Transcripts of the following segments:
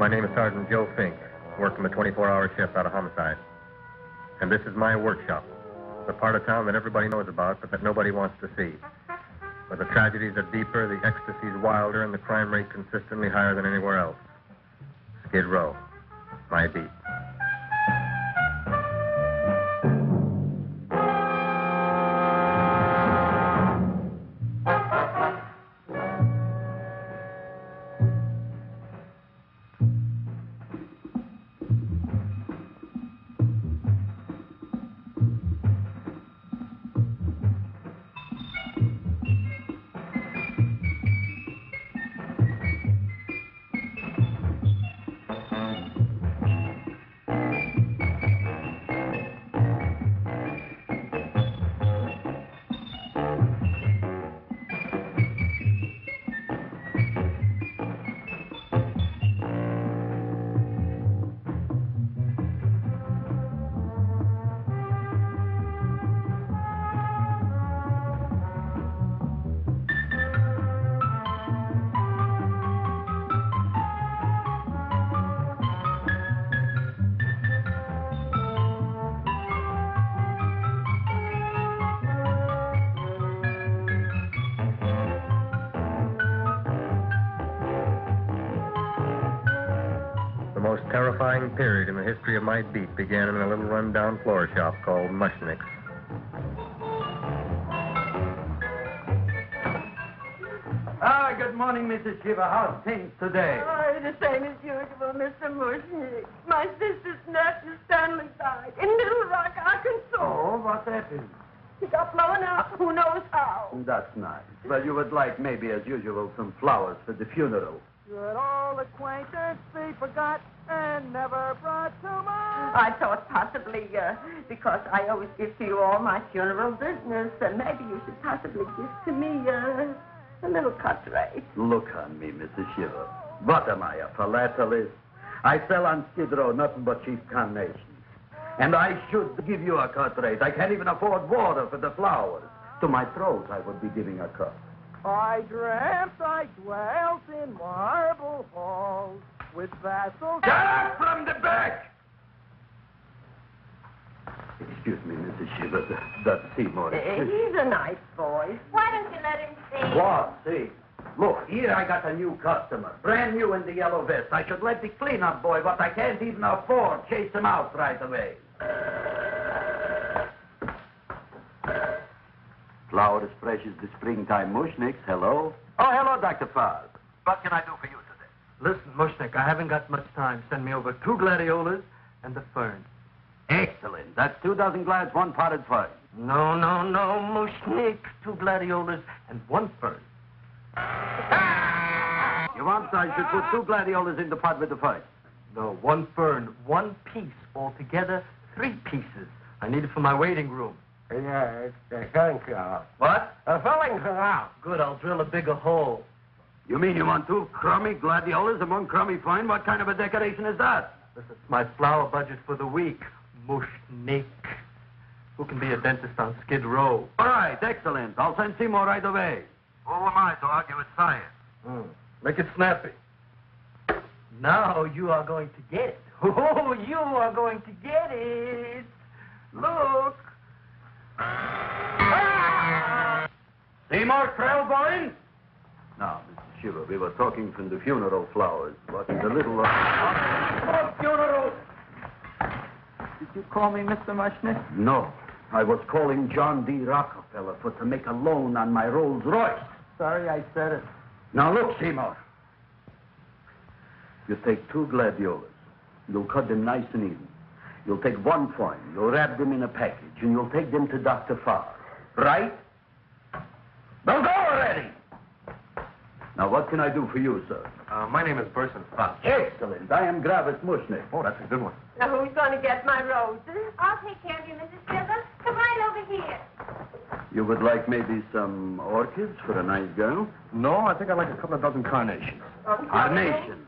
My name is Sergeant Joe Fink, working the 24-hour shift out of homicide. And this is my workshop, the part of town that everybody knows about, but that nobody wants to see. Where the tragedies are deeper, the ecstasy's wilder, and the crime rate consistently higher than anywhere else. Skid Row, my beat. The most terrifying period in the history of my beat began in a little run-down floor shop called Mushnick's. Good morning, Mrs. Shiva. How's things today? Oh, the same as usual, Mr. Mushnick. My sister's nephew, Stanley, died in Little Rock, Arkansas. Oh, what happened? He got blown up. Who knows how? That's nice. Well, you would like, maybe as usual, some flowers for the funeral. Should old acquaintance be forgot and never brought to mind? I thought possibly, because I always give to you all my funeral business, maybe you should possibly give to me, a little cut rate. Look on me, Mrs. Shiva. What am I, a philatelist? I sell on Skid Row nothing but cheap carnations. And I should give you a cut rate. I can't even afford water for the flowers. To my throat, I would be giving a cut. I dreamt I dwelt in marble halls with vassals... Get up from the back! Excuse me, Mrs. Shiva, that's Seymour. He's a nice boy. Why don't you let him see? What? See? Look, here I got a new customer, brand new in the yellow vest. I should let the cleanup boy, but I can't even afford chase him out right away. Flower as fresh as the springtime Mushnicks. Hello? Oh, hello, Dr. Farr. What can I do for you today? Listen, Mushnick, I haven't got much time. Send me over 2 gladiolas and the fern. Excellent. That's 2 dozen glads, 1 potted fern. No, Mushnick. 2 gladiolas and 1 fern. You want I should put 2 gladiolas in the pot with the fern? No, 1 fern, 1 piece. Altogether, 3 pieces. I need it for my waiting room. Yeah, thank you. What? Fillings are out. Good, I'll drill a bigger hole. You mean you want 2 crummy gladiolas and 1 crummy fern? What kind of a decoration is that? This is my flower budget for the week. Mushnick. Who can be a dentist on Skid Row? All right, excellent. I'll send Seymour right away. Who am I to argue with science? Make it snappy. Now you are going to get it. Oh, you are going to get it. Look. Seymour Krellboyne? Now, Mr. Shiva, we were talking from the funeral flowers. What is the little... funeral! Did you call me Mr. Mushnick? No. I was calling John D. Rockefeller to make a loan on my Rolls Royce. Sorry I said it. Now, look, Seymour. You take 2 gladiolas. You'll cut them nice and even. You'll take 1 fern. You'll wrap them in a package, and you'll take them to Dr. Farr. Right? Now go already! Now, what can I do for you, sir? My name is Burson Fox. Excellent. I am Gravis Mushnick. Oh, that's a good one. Now, who's going to get my roses? I'll take care of you, Mrs. Silver. Come right over here. You would like maybe some orchids for a nice girl? No, I think I'd like a couple of dozen carnations. Carnations.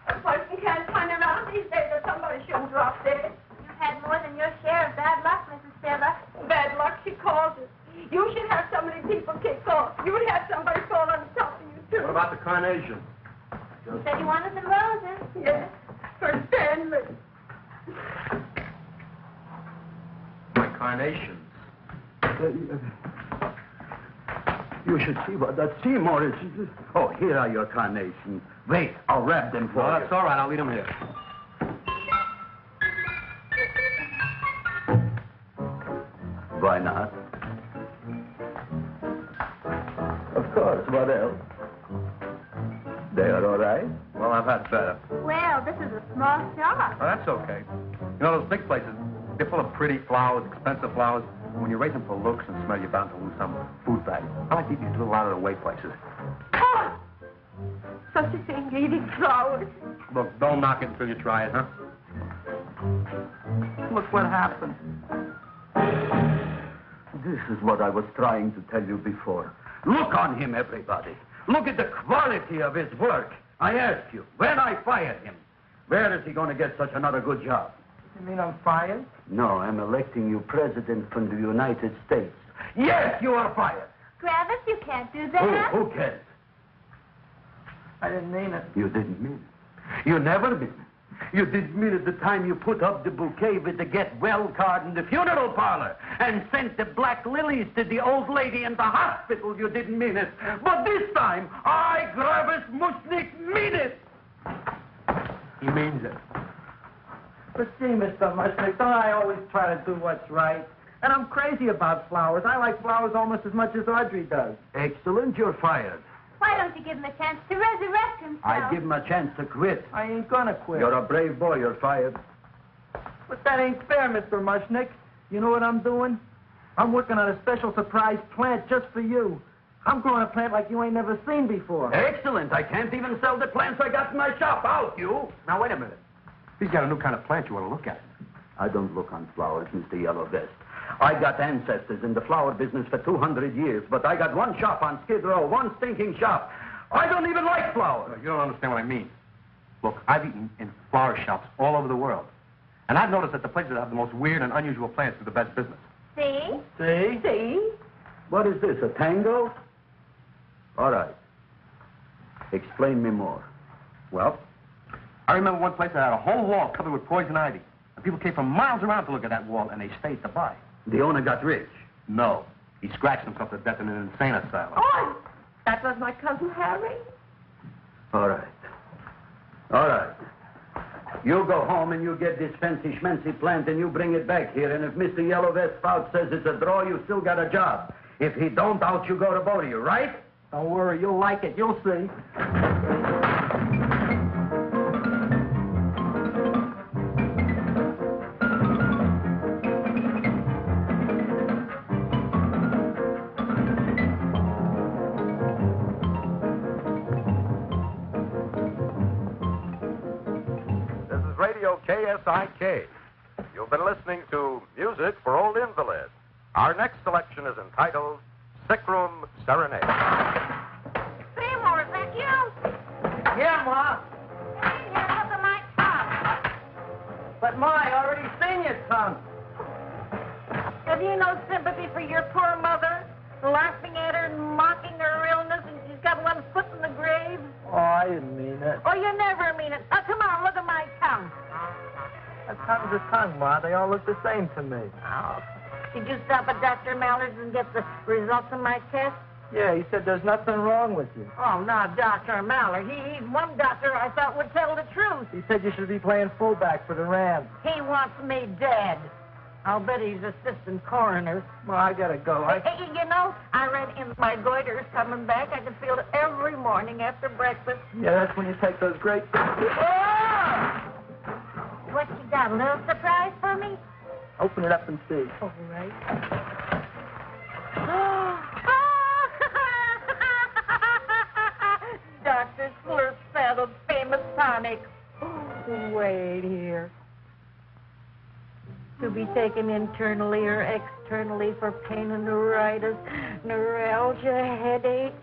A person can't turn around these days that somebody shouldn't drop dead. You've had more than your share of bad luck, Mrs. Silver. Bad luck, she calls it. You should have so many people kick off. You would have somebody fall on top of you, too. What about the carnation? You said you wanted some roses. Yes, for Stanley. My carnations. You should see what that Seymour is. Oh, here are your carnations. Wait, I'll wrap them for No, you. that's all right. I'll leave them here. Why not? Of course, what else? They are all right? Well, I've had better. Well, this is a small shop. Oh, that's okay. You know, those big places, they're full of pretty flowers, expensive flowers. When you raise them for looks and smell, you're bound to lose some food value. I like these little out-of-the-way places. Oh, such a thing, eating flowers. Look, don't knock it until you try it, huh? Look what happened. This is what I was trying to tell you before. Look on him, everybody. Look at the quality of his work. I ask you, when I fired him, where is he going to get such another good job? You mean I'm fired? No, I'm electing you president from the United States. Yes, you are fired. Travis, you can't do that. Who cares? I didn't mean it. You didn't mean it. You never mean it. You didn't mean it the time you put up the bouquet with the get well card in the funeral parlor and sent the black lilies to the old lady in the hospital. You didn't mean it. But this time, I, Gravis Mushnik, mean it. He means it. But see, Mr. Mushnick, don't I always try to do what's right? And I'm crazy about flowers. I like flowers almost as much as Audrey does. Excellent, you're fired. Why don't you give him a chance to resurrect himself? I give him a chance to quit. I ain't gonna quit. You're a brave boy, you're fired. But that ain't fair, Mr. Mushnick. You know what I'm doing? I'm working on a special surprise plant just for you. I'm growing a plant like you ain't never seen before. Excellent. I can't even sell the plants I got in my shop. Out, you. Now, wait a minute. He's got a new kind of plant you want to look at. I don't look on flowers, Mr. Yellow Vest. I got ancestors in the flower business for 200 years, but I got one shop on Skid Row, one stinking shop. I don't even like flowers. You don't understand what I mean. Look, I've eaten in flower shops all over the world. And I've noticed that the places that have the most weird and unusual plants do the best business. See? See? See? What is this, a tango? All right. Explain me more. Well, I remember one place that had a whole wall covered with poison ivy. And people came from miles around to look at that wall, and they stayed to buy. The owner got rich. No. He scratched himself to death in an insane asylum. Oh, that was my cousin Harry. All right. All right. You go home and you get this fancy schmancy plant and you bring it back here. And if Mr. Yellow Vest Spout says it's a draw, you still got a job. If he don't, out you go to both of you, right? Don't worry, you'll like it. You'll see. This is Radio KSIK. You've been listening to Music for Old Invalids. Our next selection is entitled Sick Room Serenade. Seymour, is that you? Yeah, Ma. Hey, here, look at my tongue. But Ma, I already seen your tongue. Have you no sympathy for your poor mother? Laughing at her and mocking her illness, and she's got one foot in the grave? Oh, I didn't mean it. Oh, you never mean it. Now, come on, look at my tongue. A tongue's a tongue, Ma. They all look the same to me. Oh, did you stop at Dr. Mallard's and get the results of my test? Yeah, he said there's nothing wrong with you. Oh, not Dr. Mallard. He's one doctor I thought would tell the truth. He said you should be playing fullback for the Rams. He wants me dead. I'll bet he's assistant coroner. Well, I gotta go. Hey, you know, I read in my goiter's coming back. I can feel it every morning after breakfast. Yeah, that's when you take those great... Oh! What you got, a little surprise for me? Open it up and see. All right. Dr. Slurp saddled famous tonic. Wait here. To be taken internally or externally for pain and neuritis, neuralgia, headache.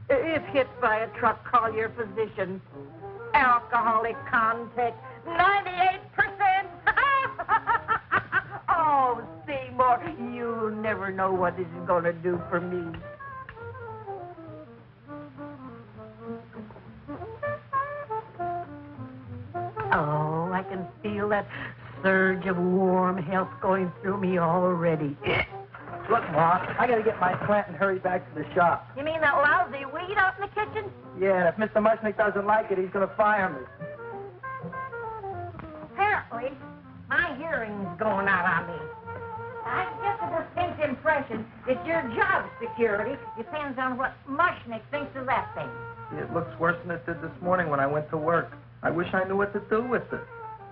If hit by a truck, call your physician. Alcoholic contact, 98%. Oh, Seymour, you never know what this is going to do for me. Oh, I can feel that surge of warm health going through me already. Look, Ma, I gotta get my plant and hurry back to the shop. You mean that lousy weed out in the kitchen? Yeah, and if Mr. Mushnick doesn't like it, he's gonna fire me. Apparently, my hearing's going out on me. I get the distinct impression that your job security depends on what Mushnick thinks of that thing. See, it looks worse than it did this morning when I went to work. I wish I knew what to do with it.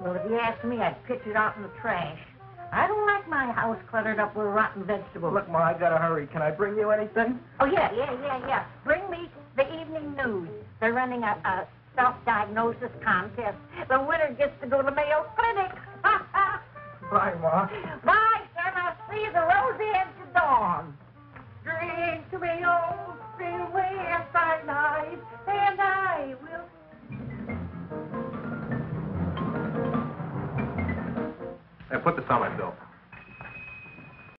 Well, if you ask me, I'd pitch it out in the trash. I don't like my house cluttered up with rotten vegetables. Look, Ma, I gotta hurry. Can I bring you anything? Oh, yeah. Bring me the evening news. They're running a self-diagnosis contest. The winner gets to go to Mayo Clinic. Bye, Ma. Bye, son. I'll see you the rosy edge of dawn. Drink to me, old freeway, by night, and I will... Hey, put this on my bill.